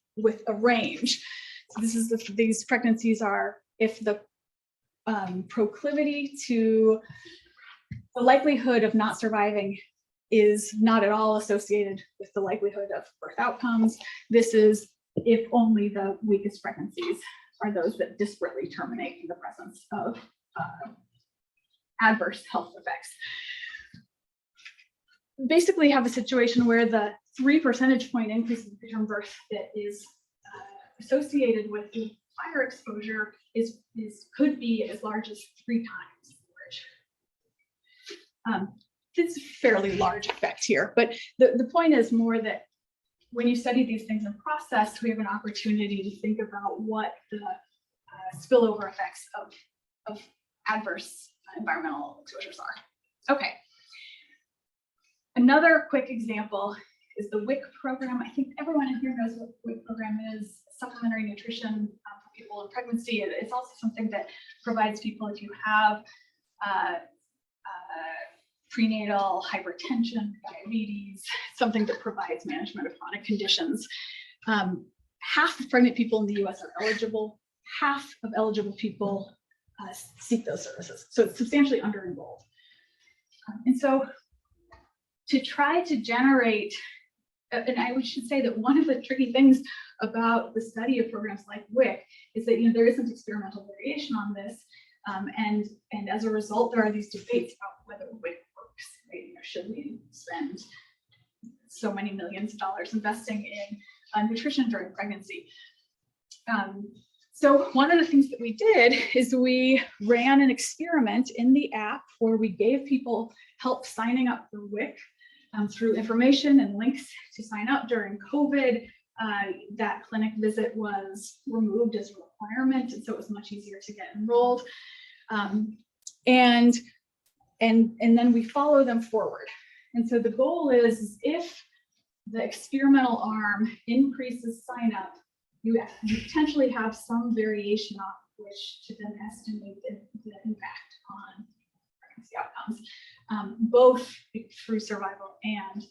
a range. So this is these pregnancies are if the proclivity to the likelihood of not surviving is not at all associated with the likelihood of birth outcomes. This is if only the weakest pregnancies are those that disparately terminate in the presence of adverse health effects. Basically have a situation where the 3 percentage point increase in preterm birth that is associated with the fire exposure could be as large as 3 times large. It's a fairly large effect here, but the point is more that when you study these things in process, we have an opportunity to think about what the spillover effects of adverse environmental exposures are. Okay. Another quick example is the WIC program. I think everyone in here knows what the WIC program is, supplementary nutrition for people in pregnancy. It's also something that provides people if you have prenatal hypertension, diabetes, something that provides management of chronic conditions. Half of pregnant people in the US are eligible. Half of eligible people seek those services. So it's substantially under-enrolled. And so to try to generate, and I should say that one of the tricky things about the study of programs like WIC is that there isn't experimental variation on this. And as a result, there are these debates about whether WIC works. Right? Should we spend so many millions of dollars investing in nutrition during pregnancy? So one of the things that we did is we ran an experiment in the app where we gave people help signing up for WIC through information and links to sign up during COVID. That clinic visit was removed as a requirement, and so it was much easier to get enrolled. And then we follow them forward. And so the goal is if the experimental arm increases sign up, you potentially have some variation on which to then estimate the impact on pregnancy outcomes, both through survival and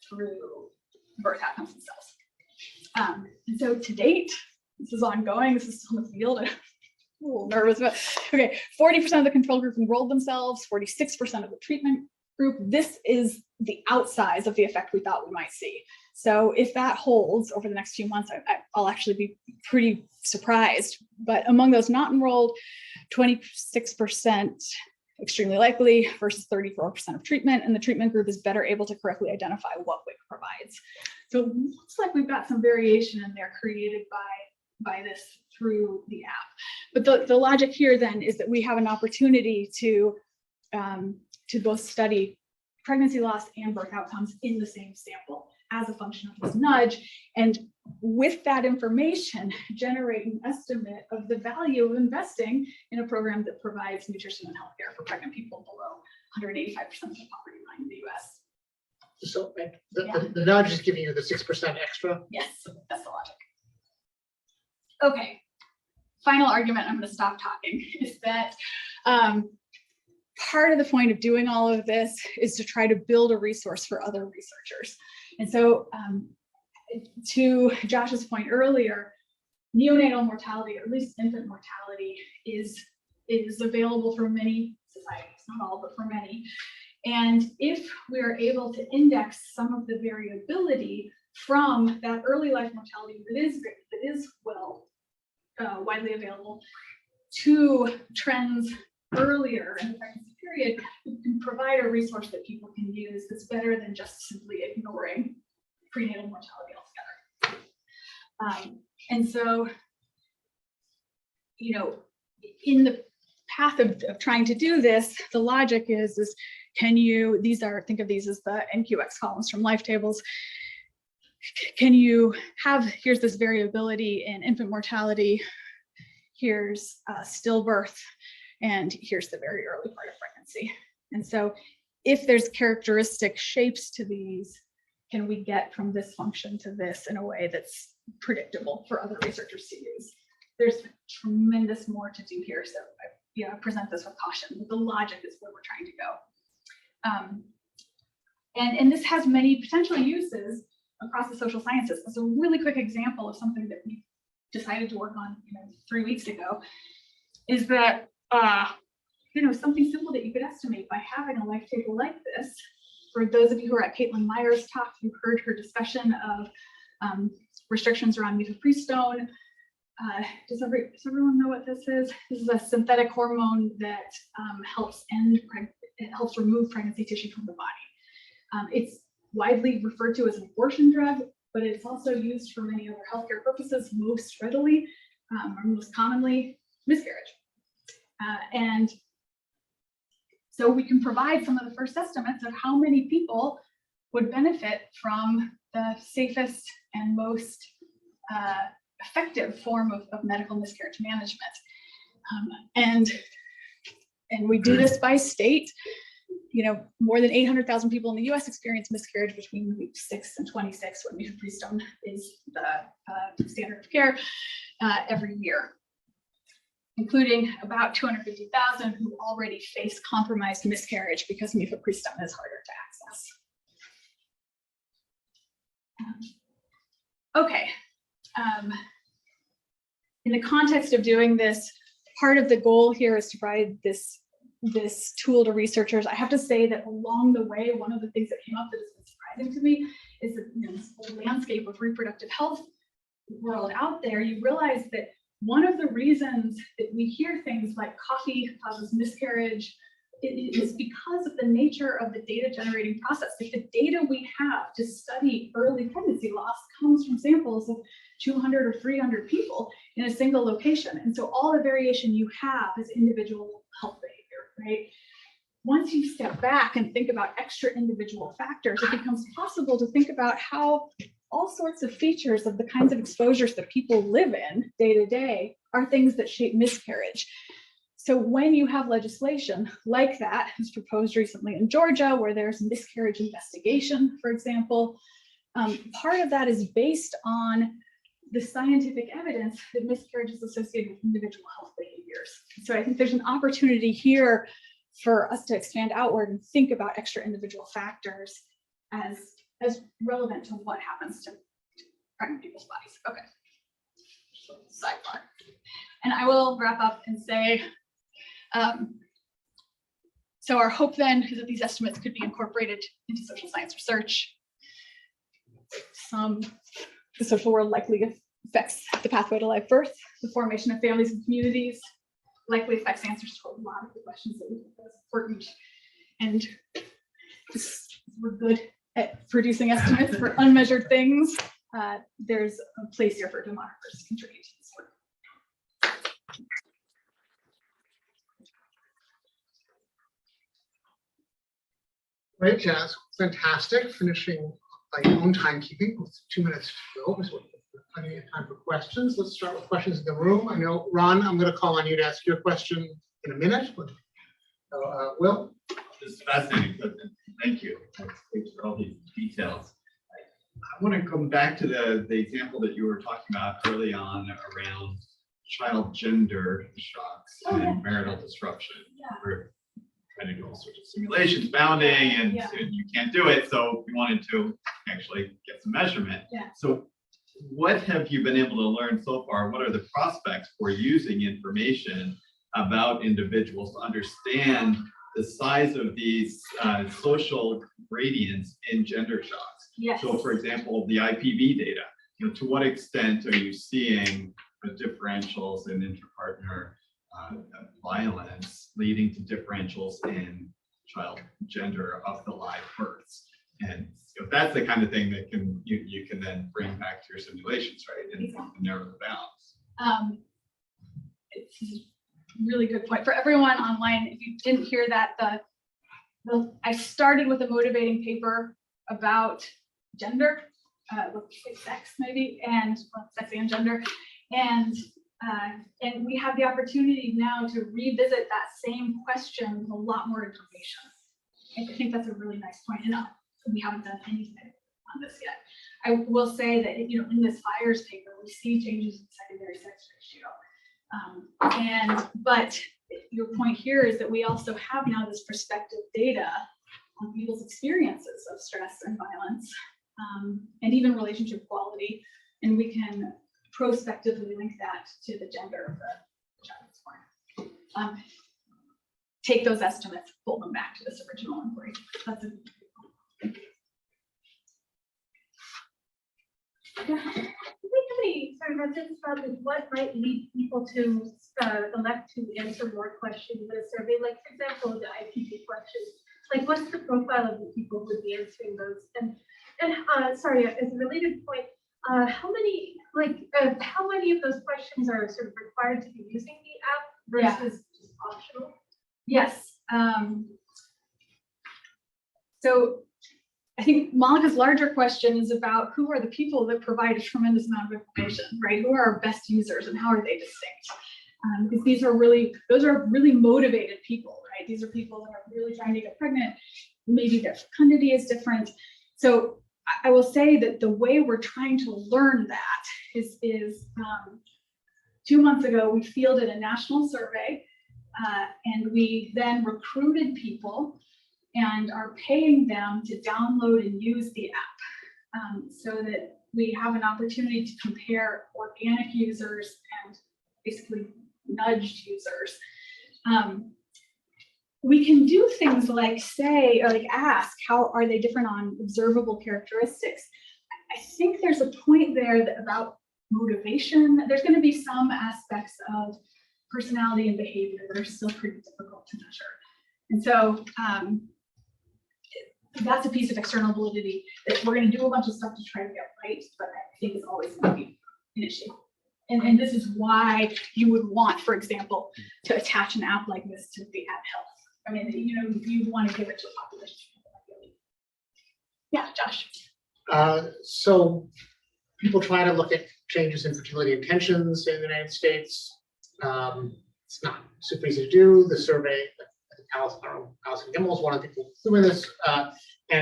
through birth outcomes themselves. And so to date, this is ongoing, this is still in the field. I'm a little nervous, but okay, 40% of the control group enrolled themselves, 46% of the treatment group. This is the outsize of the effect we thought we might see. So if that holds over the next few months, I'll actually be pretty surprised. But among those not enrolled, 26% extremely likely versus 34% of treatment, and the treatment group is better able to correctly identify what WIC provides. So it looks like we've got some variation in there created by this through the app. But the logic here then is that we have an opportunity to both study pregnancy loss and birth outcomes in the same sample as a function of this nudge, and with that information, generate an estimate of the value of investing in a program that provides nutrition and healthcare for pregnant people below 185% of the poverty line in the US. So the nudge is giving you the 6% extra? Yes, that's the logic. Okay, final argument, I'm going to stop talking, is that part of the point of doing all of this is to try to build a resource for other researchers. And so to Josh's point earlier, neonatal mortality, or at least infant mortality, is available for many societies, not all, but for many. And if we're able to index some of the variability from that early life mortality that is well widely available to trends earlier in the pregnancy period, we can provide a resource that people can use that's better than just simply ignoring prenatal mortality altogether. And so, in the path of trying to do this, the logic is can you, think of these as the NQX columns from life tables. Can you here's this variability in infant mortality, here's stillbirth, and here's the very early part of pregnancy. And so if there's characteristic shapes to these, can we get from this function to this in a way that's predictable for other researchers to use? There's tremendous more to do here. So I present this with caution, but the logic is where we're trying to go. And this has many potential uses across the social sciences. As a really quick example of something that we decided to work on 3 weeks ago is that something simple that you could estimate by having a life table like this. For those of you who are at Caitlin Meyer's talk, you heard her discussion of restrictions around mifepristone. Does everyone know what this is? This is a synthetic hormone that helps remove pregnancy tissue from the body. It's widely referred to as an abortion drug, but it's also used for many other healthcare purposes, most readily, or most commonly, miscarriage. And so we can provide some of the first estimates of how many people would benefit from the safest and most effective form of medical miscarriage management. And we do this by state. More than 800,000 people in the US experience miscarriage between week 6 and 26, when mifepristone is the standard of care every year, including about 250,000 who already face compromised miscarriage because mifepristone is harder to access. Okay. In the context of doing this, part of the goal here is to provide this tool to researchers. I have to say that along the way, one of the things that came up that has been surprising to me is that this whole landscape of reproductive health world out there, you realize that one of the reasons that we hear things like coffee causes miscarriage is because of the nature of the data generating process. Like the data we have to study early pregnancy loss comes from samples of 200 or 300 people in a single location. And so all the variation you have is individual health behavior, right? Once you step back and think about extra individual factors, it becomes possible to think about how all sorts of features of the kinds of exposures that people live in day to day are things that shape miscarriage. So when you have legislation like that, as proposed recently in Georgia, where there's miscarriage investigation, for example, part of that is based on the scientific evidence that miscarriage is associated with individual health behaviors. So I think there's an opportunity here for us to expand outward and think about extra individual factors as relevant to what happens to pregnant people's bodies. Okay, sidebar. And I will wrap up and say, so our hope then is that these estimates could be incorporated into social science research. The social world likely affects the pathway to live birth, the formation of families and communities, likely affects answers to a lot of the questions that we think are important. And we're good at producing estimates for unmeasured things. There's a place here for demographers to contribute to this work. Great, Jenna, fantastic. Finishing by your own timekeeping with 2 minutes to go. So plenty of time for questions. Let's start with questions in the room. I know, Ron, I'm going to call on you to ask your question in a minute. But, Will? This is fascinating. Thank you. Thanks for all these details. I want to come back to the example that you were talking about early on around child gender shocks and marital disruption. Yeah. We're trying to do all sorts of simulations, bounding, and you can't do it. So we wanted to actually get some measurement. Yeah. So what have you been able to learn so far? What are the prospects for using information about individuals to understand the size of these social gradients in gender shocks? Yes. So for example, the IPV data, to what extent are you seeing the differentials in interpartner violence leading to differentials in child gender of the live births. And if that's the kind of thing that you can then bring back to your simulations, right? And narrow the bounds. It's a really good point for everyone online. If you didn't hear that, I started with a motivating paper about gender, sex maybe, and sex and gender, and we have the opportunity now to revisit that same question with a lot more information. I think that's a really nice point. And we haven't done anything on this yet. I will say that in this fires paper, we see changes in secondary sex ratio. But your point here is that we also have now this prospective data on people's experiences of stress and violence, and even relationship quality, and we can prospectively link that to the gender of the child born. Take those estimates, pull them back to this original inquiry. That's a Do we have any sort of sense about what might lead people to elect to answer more questions in a survey? Like, for example, the IPP questions. Like, what's the profile of the people who would be answering those? And sorry, as a related point, how many of those questions are sort of required to be using the app versus just optional? Yes. So I think Monica's larger question is about who are the people that provide a tremendous amount of information, right? Who are our best users and how are they distinct? Because those are really motivated people, right? These are people that are really trying to get pregnant. Maybe their fecundity is different. So I will say that the way we're trying to learn that is 2 months ago, we fielded a national survey, and we then recruited people and are paying them to download and use the app, so that we have an opportunity to compare organic users and basically nudged users. We can do things like ask, how are they different on observable characteristics? I think there's a point there about motivation. There's going to be some aspects of personality and behavior that are still pretty difficult to measure. And so that's a piece of external validity that we're going to do a bunch of stuff to try to get right, but I think is always going to be an issue. And this is why you would want, for example, to attach an app like this to the app health. I mean, you want to give it to a population. Yeah, Josh. So people try to look at changes in fertility intentions in the United States. It's not super easy to do. The survey, Allison Gimmel is one of the people doing this, and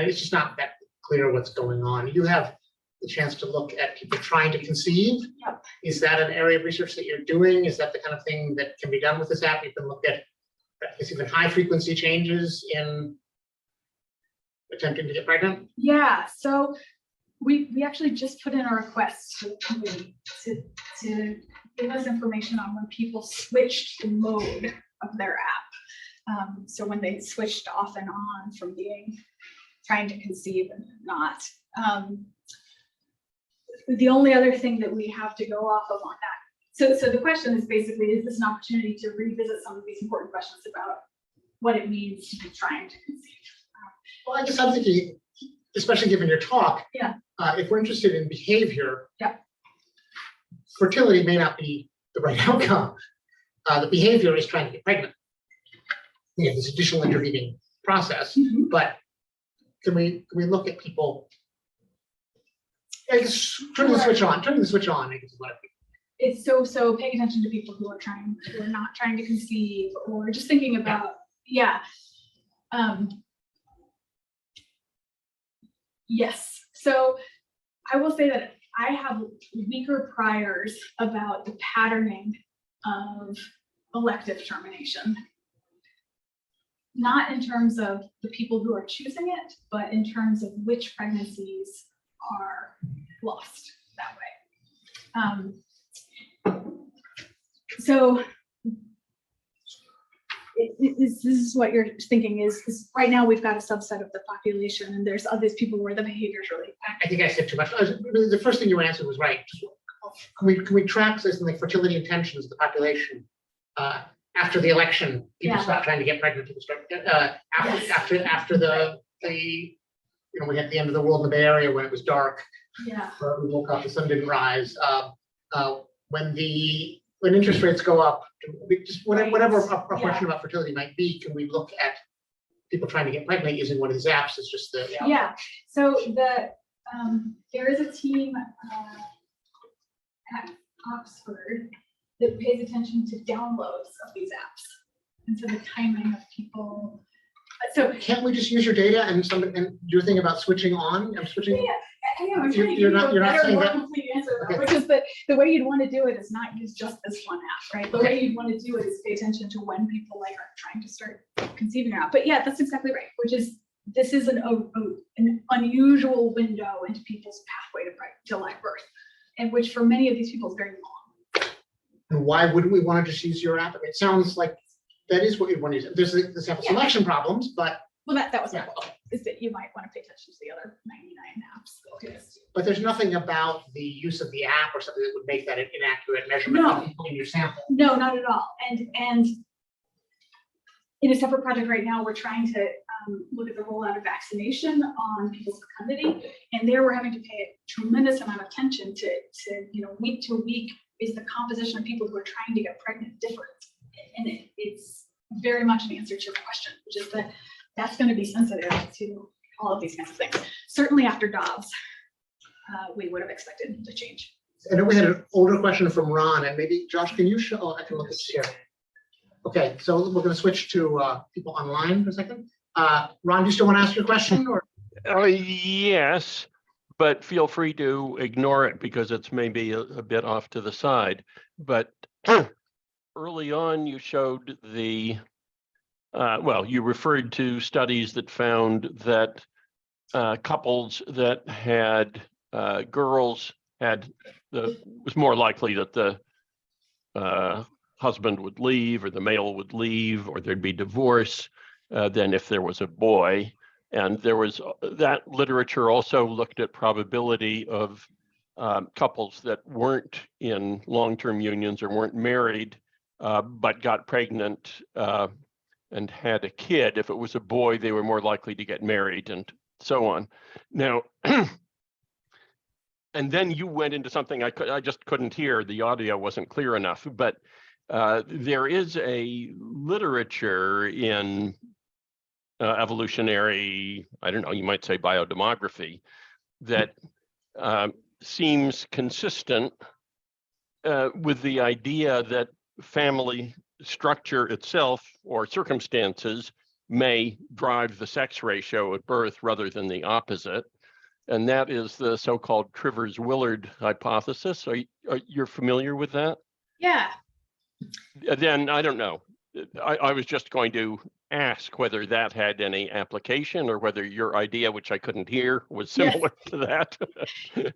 it's just not that clear what's going on. You have the chance to look at people trying to conceive. Yep. Is that an area of research that you're doing? Is that the kind of thing that can be done with this app? You can look at even high frequency changes in attempting to get pregnant. Yeah, so we actually just put in a request to the company to give us information on when people switched the mode of their app. So when they switched off and on from trying to conceive and not. The only other thing that we have to go off of on that. So the question is basically, is this an opportunity to revisit some of these important questions about what it means to be trying to conceive? Well, I guess I'm thinking, especially given your talk, Yeah. If we're interested in behavior, Yeah. fertility may not be the right outcome. The behavior is trying to get pregnant. This additional intervening process, Mhm. but can we look at people? I guess turning the switch on, I guess is what I think. It's so paying attention to people who are not trying to conceive, or just thinking about, yes. So I will say that I have weaker priors about the patterning of elective termination. Not in terms of the people who are choosing it, but in terms of which pregnancies are lost that way. So this is what you're thinking is right now we've got a subset of the population, and there's other people where the behavior is really. I think I said too much. The first thing you answered was right. Can we track something like fertility intentions of the population after the election, people Yeah. stopped trying to get pregnant, people started, Yes. after the, we had the end of the world in the Bay Area when it was dark, Yeah. where we woke up, the sun didn't rise. When interest rates go up, just whatever a question about fertility might be, can we look at people trying to get pregnant using one of these apps? It's just the. Yeah, so there is a team at Oxford that pays attention to downloads of these apps. And so the timing of people, so. Can't we just use your data and your thing about switching on? I'm switching. Yeah, I know, I'm trying to You're give you not a better, saying more that- complete answer, Okay. which is that the way you'd want to do it is not use just this one app, right? The way you'd want to do it is pay attention to when people like are trying to start conceiving or not. But yeah, that's exactly right, which is, this is an unusual window into people's pathway to live birth, and which for many of these people is very long. And why wouldn't we want to just use your app? It sounds like that is what you want to use. There's the sample Yeah. selection problems, but Well, that was my Yeah. point, is that you might want to pay attention to the other 99 apps. because- there's nothing about the use of the app or something that would make that an inaccurate measurement No. of people in your sample. No, not at all. And in a separate project right now, we're trying to look at the rollout of vaccination on people's fecundity. And there we're having to pay a tremendous amount of attention to week to week, is the composition of people who are trying to get pregnant different? And it's very much an answer to your question, which is that that's going to be sensitive to all of these kinds of things. Certainly after Dobbs, we would have expected the change. I know we had an older question from Ron, and maybe Josh, can you show, I can look at here. Okay, so we're going to switch to people online for a second. Ron, do you still want to ask your question, or? Yes, but feel free to ignore it because it's maybe a bit off to the side. But early on, you showed you referred to studies that found that couples that had girls was more likely that the husband would leave, or the male would leave, or there'd be divorce than if there was a boy. And there was that literature also looked at probability of couples that weren't in long-term unions or weren't married, but got pregnant and had a kid. If it was a boy, they were more likely to get married, and so on. Now, and then you went into something I just couldn't hear. The audio wasn't clear enough, but there is a literature in evolutionary, I don't know, you might say biodemography, that seems consistent with the idea that family structure itself or circumstances may drive the sex ratio at birth rather than the opposite. And that is the so-called Trivers-Willard hypothesis. Are you familiar with that? Yeah. Then I don't know. I was just going to ask whether that had any application, or whether your idea, which I couldn't hear, was similar to that.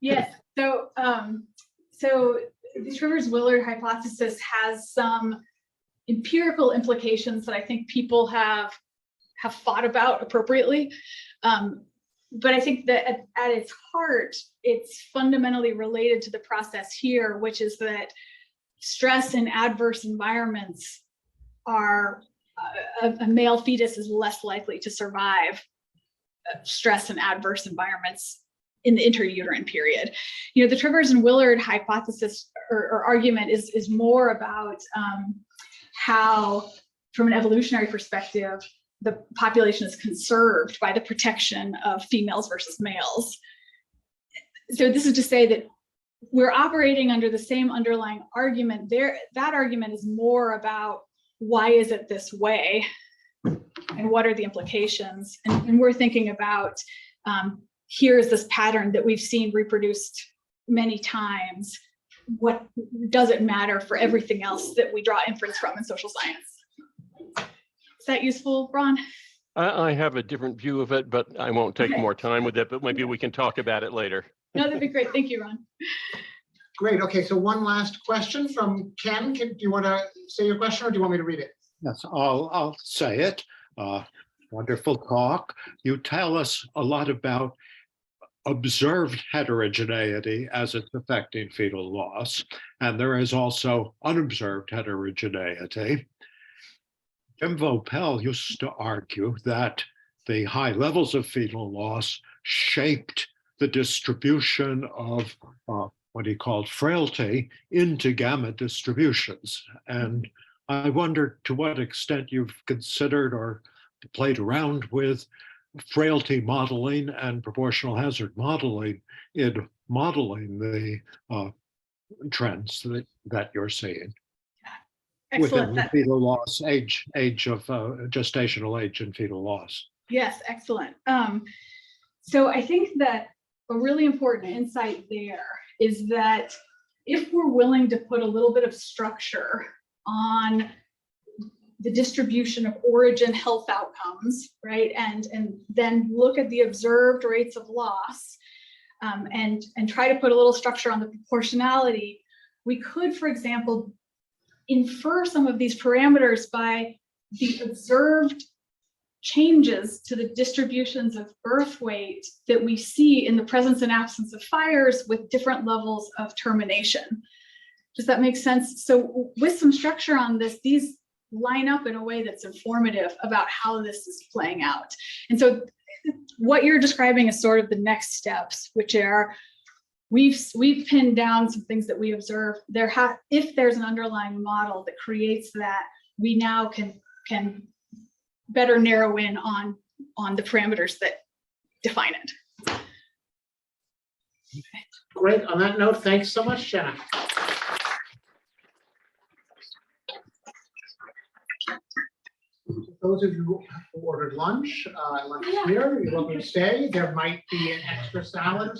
Yes. So the Trivers-Willard hypothesis has some empirical implications that I think people have thought about appropriately. But I think that at its heart, it's fundamentally related to the process here, which is that stress in adverse environments are a male fetus is less likely to survive stress in adverse environments in the intrauterine period. The Trivers and Willard hypothesis or argument is more about how, from an evolutionary perspective, the population is conserved by the protection of females versus males. So this is to say that we're operating under the same underlying argument there. That argument is more about why is it this way and what are the implications? And we're thinking about here's this pattern that we've seen reproduced many times. What does it matter for everything else that we draw inference from in social science? Is that useful, Ron? I have a different view of it, but I won't take more time with it, but maybe we can talk about it later. No, that'd be great. Thank you, Ron. Great, okay, so one last question from Ken. Do you want to say your question, or do you want me to read it? Yes, I'll say it. Wonderful talk. You tell us a lot about observed heterogeneity as it's affecting fetal loss, and there is also unobserved heterogeneity. Jim Vopel used to argue that the high levels of fetal loss shaped the distribution of what he called frailty into gamma distributions. And I wonder to what extent you've considered or played around with frailty modeling and proportional hazard modeling in modeling the trends that you're seeing Excellent. within the fetal loss age of gestational age and fetal loss. Yes, excellent. So I think that a really important insight there is that if we're willing to put a little bit of structure on the distribution of origin health outcomes, right, and then look at the observed rates of loss, and try to put a little structure on the proportionality, we could, for example, infer some of these parameters by the observed changes to the distributions of birth weight that we see in the presence and absence of fires with different levels of termination. Does that make sense? So with some structure on this, these line up in a way that's informative about how this is playing out. And so what you're describing is sort of the next steps, which are we've pinned down some things that we observe. If there's an underlying model that creates that, we now can better narrow in on the parameters that define it. Great. On that note, thanks so much, Jenna. Those of you who ordered lunch, lunch is here. You're welcome to stay. There might be an extra salad or something.